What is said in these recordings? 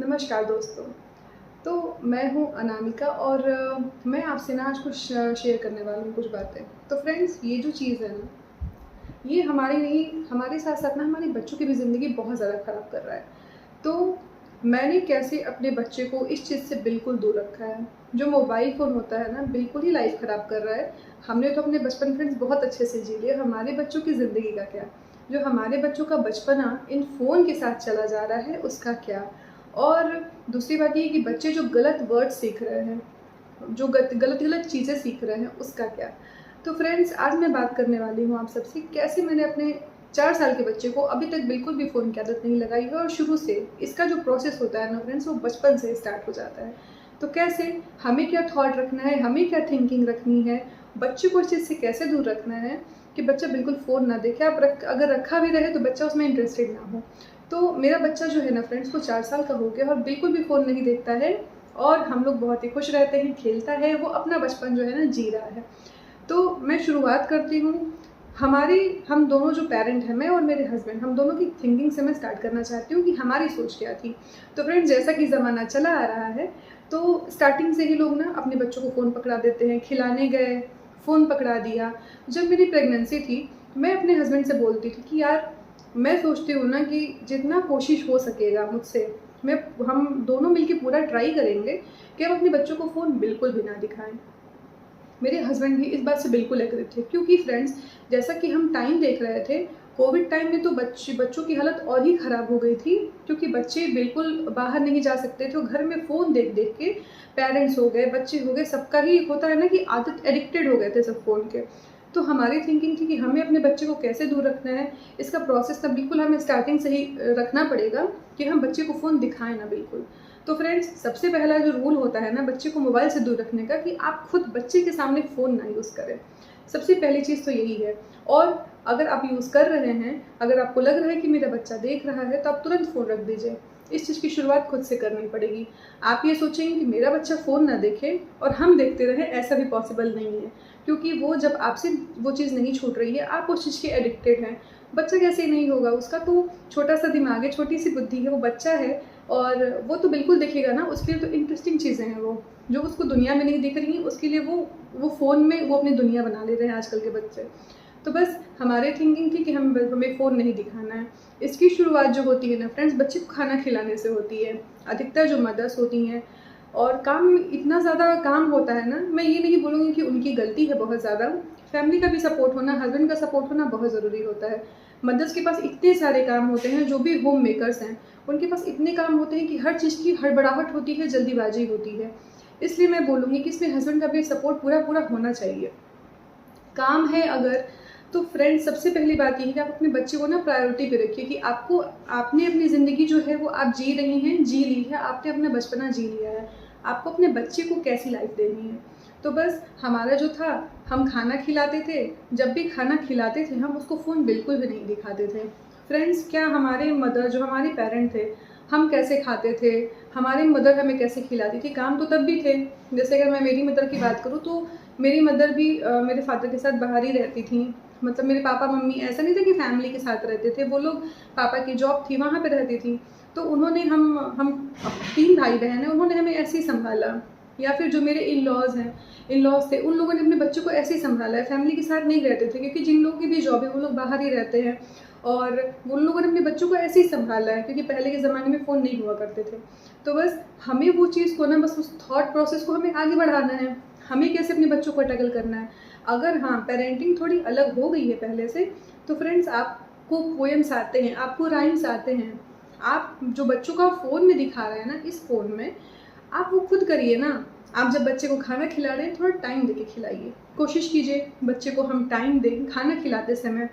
नमस्कार दोस्तों। तो मैं हूँ अनामिका और मैं आपसे ना आज कुछ शेयर करने वाली हूँ कुछ बातें। तो फ्रेंड्स, ये जो चीज़ है ना, ये हमारी नहीं, हमारे साथ-साथ ना हमारे बच्चों की भी ज़िंदगी बहुत ज़्यादा ख़राब कर रहा है। तो मैंने कैसे अपने बच्चे को इस चीज़ से बिल्कुल दूर रखा है। जो मोबाइल फ़ोन होता है ना, बिल्कुल ही लाइफ़ ख़राब कर रहा है। हमने तो अपने बचपन फ्रेंड्स बहुत अच्छे से जी लिए, हमारे बच्चों की ज़िंदगी का क्या? जो हमारे बच्चों का बचपना इन फ़ोन के साथ चला जा रहा है, उसका क्या? और दूसरी बात ये है कि बच्चे जो गलत वर्ड सीख रहे हैं, जो गलत-गलत चीज़ें सीख रहे हैं, उसका क्या? तो फ्रेंड्स, आज मैं बात करने वाली हूँ आप सबसे कैसे मैंने अपने 4 साल के बच्चे को अभी तक बिल्कुल भी फ़ोन की आदत नहीं लगाई है और शुरू से इसका जो प्रोसेस होता है ना फ्रेंड्स, वो बचपन से स्टार्ट हो जाता है। तो कैसे हमें क्या थॉट रखना है, हमें क्या थिंकिंग रखनी है, बच्चे को इस चीज़ से कैसे दूर रखना है कि बच्चा बिल्कुल फ़ोन ना देखे। आप अगर रखा भी रहे तो बच्चा उसमें इंटरेस्टेड ना हो। तो मेरा बच्चा जो है ना फ्रेंड्स, वो 4 साल का हो गया और बिल्कुल भी फ़ोन नहीं देखता है और हम लोग बहुत ही खुश रहते हैं, खेलता है, वो अपना बचपन जो है ना जी रहा है। तो मैं शुरुआत करती हूँ, हम दोनों जो पेरेंट हैं, मैं और मेरे हस्बैंड, हम दोनों की थिंकिंग से मैं स्टार्ट करना चाहती हूँ कि हमारी सोच क्या थी। तो फ्रेंड्स, जैसा कि ज़माना चला आ रहा है, तो स्टार्टिंग से ही लोग ना अपने बच्चों को फ़ोन पकड़ा देते हैं, खिलाने गए, फ़ोन पकड़ा दिया। जब मेरी प्रेगनेंसी थी, मैं अपने हस्बैंड से बोलती थी कि यार, मैं सोचती हूँ ना कि जितना कोशिश हो सकेगा मुझसे, मैं हम दोनों मिलके पूरा ट्राई करेंगे कि हम अपने बच्चों को फ़ोन बिल्कुल भी ना दिखाएँ। मेरे हस्बैंड भी इस बात से बिल्कुल एग्री थे क्योंकि फ्रेंड्स, जैसा कि हम टाइम देख रहे थे, कोविड टाइम में तो बच्चों की हालत और ही ख़राब हो गई थी क्योंकि बच्चे बिल्कुल बाहर नहीं जा सकते थे और घर में फ़ोन देख-देख के पेरेंट्स हो गए, बच्चे हो गए, सबका ही होता है ना कि आदत एडिक्टेड हो गए थे सब फ़ोन के। तो हमारी थिंकिंग थी कि हमें अपने बच्चे को कैसे दूर रखना है, इसका प्रोसेस तब बिल्कुल हमें स्टार्टिंग से ही रखना पड़ेगा कि हम बच्चे को फ़ोन दिखाएँ ना बिल्कुल। तो फ्रेंड्स, सबसे पहला जो रूल होता है ना बच्चे को मोबाइल से दूर रखने का कि आप खुद बच्चे के सामने फ़ोन ना यूज़ करें। सबसे पहली चीज़ तो यही है। और अगर आप यूज़ कर रहे हैं, अगर आपको लग रहा है कि मेरा बच्चा देख रहा है, तो आप तुरंत फ़ोन रख दीजिए। इस चीज़ की शुरुआत खुद से करनी पड़ेगी। आप ये सोचेंगे कि मेरा बच्चा फ़ोन ना देखे और हम देखते रहें, ऐसा भी पॉसिबल नहीं है। क्योंकि वो जब आपसे वो चीज़ नहीं छूट रही है, आप उस चीज़ के एडिक्टेड हैं। बच्चा कैसे नहीं होगा, उसका तो छोटा-सा दिमाग है, छोटी-सी बुद्धि है, वो बच्चा है और वो तो बिल्कुल देखेगा ना, उसके लिए तो इंटरेस्टिंग चीज़ें हैं वो, जो उसको दुनिया में नहीं दिख रही हैं, उसके लिए वो फ़ोन में वो अपनी दुनिया बना ले रहे हैं आजकल के बच्चे। तो बस हमारी थिंकिंग थी कि हमें फ़ोन नहीं दिखाना है। इसकी शुरुआत जो होती है ना फ्रेंड्स, बच्चे को खाना खिलाने से होती है। अधिकतर जो मदर्स होती हैं और काम इतना ज़्यादा काम होता है ना, मैं ये नहीं बोलूँगी कि उनकी गलती है बहुत ज़्यादा, फैमिली का भी सपोर्ट होना, हस्बैंड का सपोर्ट होना बहुत ज़रूरी होता है। मदर्स के पास इतने सारे काम होते हैं, जो भी होम मेकर्स हैं, उनके पास इतने काम होते हैं कि हर चीज़ की हड़बड़ाहट होती है, जल्दीबाज़ी होती है। इसलिए मैं बोलूँगी कि इसमें हस्बैंड का भी सपोर्ट पूरा-पूरा होना चाहिए। काम है अगर, तो फ्रेंड्स, सबसे पहली बात ये है कि आप अपने बच्चे को ना प्रायोरिटी पे रखिए कि आपने अपनी ज़िंदगी जो है वो आप जी रही हैं, जी ली है, आपने अपना बचपना जी लिया है। आपको अपने बच्चे को कैसी लाइफ़ देनी है। तो बस हमारा जो था, हम खाना खिलाते थे, जब भी खाना खिलाते थे हम उसको फ़ोन बिल्कुल भी नहीं दिखाते थे। फ्रेंड्स, क्या हमारे मदर जो हमारे पेरेंट थे, हम कैसे खाते थे, हमारी मदर हमें कैसे खिलाती थी, काम तो तब भी थे। जैसे अगर मैं मेरी मदर की बात करूँ तो मेरी मदर भी मेरे फ़ादर के साथ बाहर ही रहती थीं। मतलब मेरे पापा-मम्मी ऐसा नहीं था कि फैमिली के साथ रहते थे, वो लोग, पापा की जॉब थी, वहाँ पे रहती थीं। तो उन्होंने हम 3 भाई-बहन हैं, उन्होंने हमें ऐसे ही सँभाला। या फिर जो मेरे इन-लॉज़ हैं, इन-लॉज़ थे, उन लोगों ने अपने बच्चों को ऐसे ही सँभाला है, फैमिली के साथ नहीं रहते थे क्योंकि जिन लोगों की भी जॉब है, वो लोग बाहर ही रहते हैं और उन लोगों ने अपने बच्चों को ऐसे ही सँभाला है क्योंकि पहले के ज़माने में फ़ोन नहीं हुआ करते थे। तो बस हमें वो चीज़ को ना, बस उस थॉट प्रोसेस को हमें आगे बढ़ाना है। हमें कैसे अपने बच्चों को टैकल करना है। अगर हाँ, पेरेंटिंग थोड़ी अलग हो गई है पहले से, तो फ्रेंड्स, आपको पोएम्स आते हैं, आपको राइम्स आते हैं। आप जो बच्चों को फ़ोन में दिखा रहे हैं ना, इस फ़ोन में, आप वो खुद करिए ना। आप जब बच्चे को खाना खिला रहे हैं, थोड़ा टाइम देके खिलाइए। कोशिश कीजिए बच्चे को हम टाइम दें खाना खिलाते समय।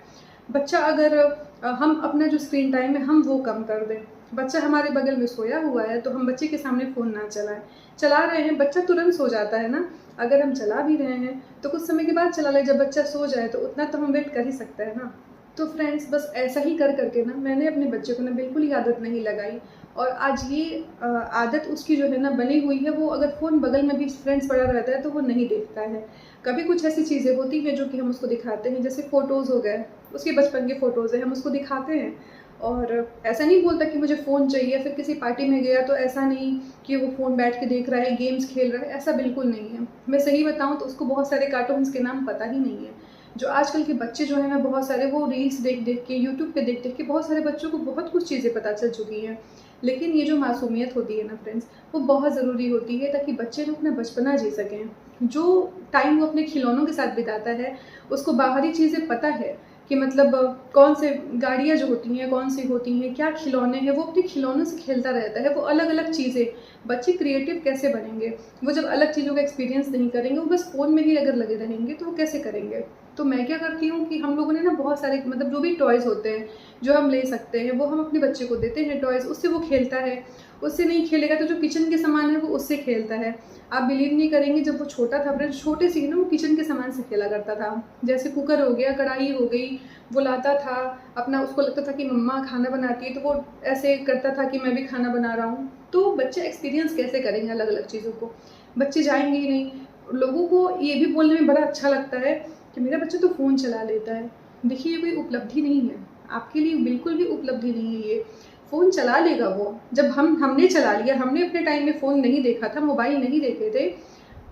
बच्चा अगर हम अपना जो स्क्रीन टाइम है हम वो कम कर दें। बच्चा हमारे बगल में सोया हुआ है तो हम बच्चे के सामने फ़ोन ना चलाएँ। चला रहे हैं, बच्चा तुरंत सो जाता है ना, अगर हम चला भी रहे हैं तो कुछ समय के बाद चला लें, जब बच्चा सो जाए तो उतना तो हम वेट कर ही सकते हैं ना। तो फ्रेंड्स, बस ऐसा ही कर के ना मैंने अपने बच्चे को ना बिल्कुल ही आदत नहीं लगाई और आज ये आदत उसकी जो है ना बनी हुई है। वो अगर फ़ोन बगल में भी फ्रेंड्स पड़ा रहता है तो वो नहीं देखता है। कभी कुछ ऐसी चीज़ें होती हैं जो कि हम उसको दिखाते हैं, जैसे फ़ोटोज़ हो गए, उसके बचपन के फ़ोटोज़ हैं, हम उसको दिखाते हैं और ऐसा नहीं बोलता कि मुझे फ़ोन चाहिए, फिर किसी पार्टी में गया तो ऐसा नहीं कि वो फ़ोन बैठ के देख रहा है, गेम्स खेल रहा है, ऐसा बिल्कुल नहीं है। मैं सही बताऊँ तो उसको बहुत सारे कार्टून्स के नाम पता ही नहीं है। जो आजकल के बच्चे जो हैं ना, बहुत सारे वो रील्स देख-देख के, यूट्यूब पे देख-देख के बहुत सारे बच्चों को बहुत कुछ चीज़ें पता चल चुकी हैं। लेकिन ये जो मासूमियत होती है ना फ्रेंड्स, वो बहुत ज़रूरी होती है ताकि बच्चे लोग अपना बचपना जी सकें। जो टाइम वो अपने खिलौनों के साथ बिताता है, उसको बाहरी चीज़ें पता है कि मतलब कौन से गाड़ियाँ जो होती हैं, कौन-सी होती हैं, क्या खिलौने हैं, वो अपने खिलौनों से खेलता रहता है। वो अलग-अलग चीज़ें, बच्चे क्रिएटिव कैसे बनेंगे? वो जब अलग चीज़ों का एक्सपीरियंस नहीं करेंगे, वो बस फ़ोन में ही अगर लगे रहेंगे, तो वो कैसे करेंगे? तो मैं क्या करती हूँ कि हम लोगों ने ना बहुत सारे मतलब जो भी टॉयज़ होते हैं, जो हम ले सकते हैं, वो हम अपने बच्चे को देते हैं टॉयज़, उससे वो खेलता है। उससे नहीं खेलेगा तो जो किचन के सामान है, वो उससे खेलता है। आप बिलीव नहीं करेंगे, जब वो छोटा था फ्रेंड्स, छोटे से ही ना वो किचन के सामान से खेला करता था। जैसे कुकर हो गया, कढ़ाई हो गई, वो लाता था अपना, उसको लगता था कि मम्मा खाना बनाती है, तो वो ऐसे करता था कि मैं भी खाना बना रहा हूँ। तो बच्चे एक्सपीरियंस कैसे करेंगे अलग-अलग चीज़ों को? बच्चे जाएँगे ही नहीं। लोगों को ये भी बोलने में बड़ा अच्छा लगता है कि मेरा बच्चा तो फ़ोन चला लेता है। देखिए, ये कोई उपलब्धि नहीं है, आपके लिए बिल्कुल भी उपलब्धि नहीं है ये। फ़ोन चला लेगा वो, जब हमने चला लिया, हमने अपने टाइम में फ़ोन नहीं देखा था, मोबाइल नहीं देखे थे,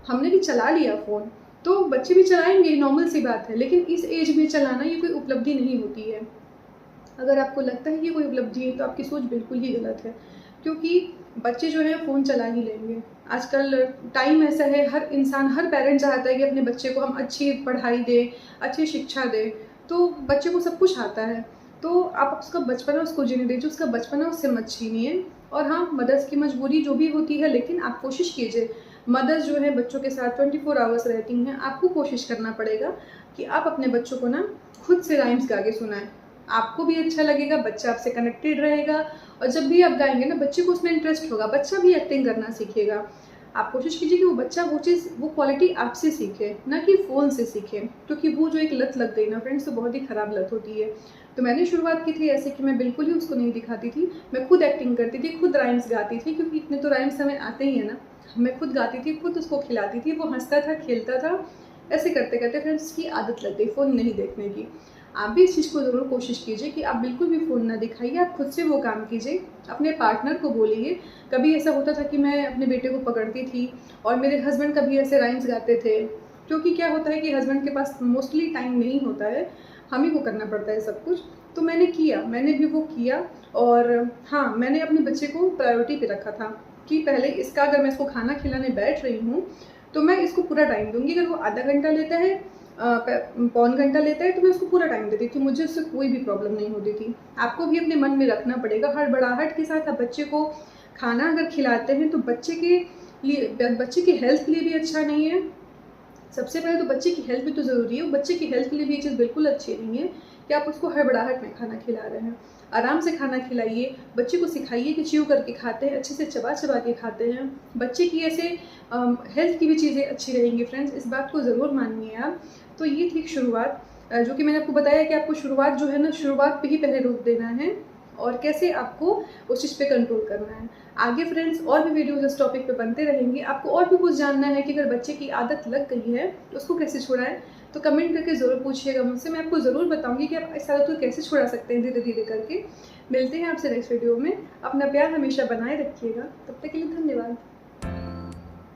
हमने भी चला लिया फ़ोन, तो बच्चे भी चलाएँगे, नॉर्मल सी बात है। लेकिन इस एज में चलाना ये कोई उपलब्धि नहीं होती है। अगर आपको लगता है कि कोई उपलब्धि है, तो आपकी सोच बिल्कुल ही गलत है, क्योंकि बच्चे जो हैं फ़ोन चला ही लेंगे। आजकल टाइम ऐसा है, हर इंसान, हर पेरेंट चाहता है कि अपने बच्चे को हम अच्छी पढ़ाई दें, अच्छी शिक्षा दें, तो बच्चे को सब कुछ आता है। तो आप उसका बचपना उसको जीने दीजिए, उसका बचपना उससे मत छीनिए। और हाँ, मदर्स की मजबूरी जो भी होती है, लेकिन आप कोशिश कीजिए, मदर्स जो है बच्चों के साथ 24 आवर्स रहती हैं, आपको कोशिश करना पड़ेगा कि आप अपने बच्चों को ना खुद से राइम्स गा के सुनाएँ। आपको भी अच्छा लगेगा, बच्चा आपसे कनेक्टेड रहेगा, और जब भी आप गाएँगे ना, बच्चे को उसमें इंटरेस्ट होगा, बच्चा भी एक्टिंग करना सीखेगा। आप कोशिश कीजिए कि वो बच्चा वो चीज़, वो क्वालिटी आपसे सीखे, ना कि फ़ोन से सीखे, क्योंकि वो जो एक लत लग गई ना फ्रेंड्स, तो बहुत ही ख़राब लत होती है। तो मैंने शुरुआत की थी ऐसे कि मैं बिल्कुल ही उसको नहीं दिखाती थी, मैं खुद एक्टिंग करती थी, खुद राइम्स गाती थी, क्योंकि इतने तो राइम्स हमें आते ही हैं ना। मैं खुद गाती थी, खुद उसको खिलाती थी, वो हँसता था, खेलता था। ऐसे करते-करते फ्रेंड्स उसकी आदत लग गई फ़ोन नहीं देखने की। आप भी इस चीज़ को ज़रूर कोशिश कीजिए कि आप बिल्कुल भी फ़ोन ना दिखाइए, आप खुद से वो काम कीजिए, अपने पार्टनर को बोलिए। कभी ऐसा होता था कि मैं अपने बेटे को पकड़ती थी और मेरे हस्बैंड कभी ऐसे राइम्स गाते थे, क्योंकि क्या होता है कि हस्बैंड के पास मोस्टली टाइम नहीं होता है, हम ही को करना पड़ता है सब कुछ। तो मैंने भी वो किया। और हाँ, मैंने अपने बच्चे को प्रायोरिटी पे रखा था कि पहले इसका, अगर मैं इसको खाना खिलाने बैठ रही हूँ, तो मैं इसको पूरा टाइम दूँगी। अगर वो आधा घंटा लेता है, पौन घंटा लेता है, तो मैं उसको पूरा टाइम देती थी, मुझे उससे कोई भी प्रॉब्लम नहीं होती थी। आपको भी अपने मन में रखना पड़ेगा, हड़बड़ाहट के साथ आप बच्चे को खाना अगर खिलाते हैं, तो बच्चे की हेल्थ के लिए भी अच्छा नहीं है। सबसे पहले तो बच्चे की हेल्थ भी तो ज़रूरी है, बच्चे की हेल्थ के लिए भी ये चीज़ बिल्कुल अच्छी नहीं है कि आप उसको हड़बड़ाहट में खाना खिला रहे हैं। आराम से खाना खिलाइए, बच्चे को सिखाइए कि च्यू करके खाते हैं, अच्छे से चबा-चबा के खाते हैं। बच्चे की ऐसे हेल्थ की भी चीज़ें अच्छी रहेंगी फ्रेंड्स, इस बात को ज़रूर मानिए आप। तो ये थी शुरुआत, जो कि मैंने आपको बताया कि आपको शुरुआत जो है ना, शुरुआत पे ही पहले रोक देना है, और कैसे आपको उस चीज़ पे कंट्रोल करना है। आगे फ्रेंड्स और भी वीडियोज़ इस टॉपिक पे बनते रहेंगे। आपको और भी कुछ जानना है कि अगर बच्चे की आदत लग गई है, तो उसको कैसे छुड़ाएँ? तो कमेंट करके ज़रूर पूछिएगा मुझसे, मैं आपको ज़रूर बताऊँगी कि आप इस आदत को कैसे छुड़ा सकते हैं धीरे-धीरे करके। मिलते हैं आपसे नेक्स्ट वीडियो में। अपना प्यार हमेशा बनाए रखिएगा। तब तक के लिए धन्यवाद।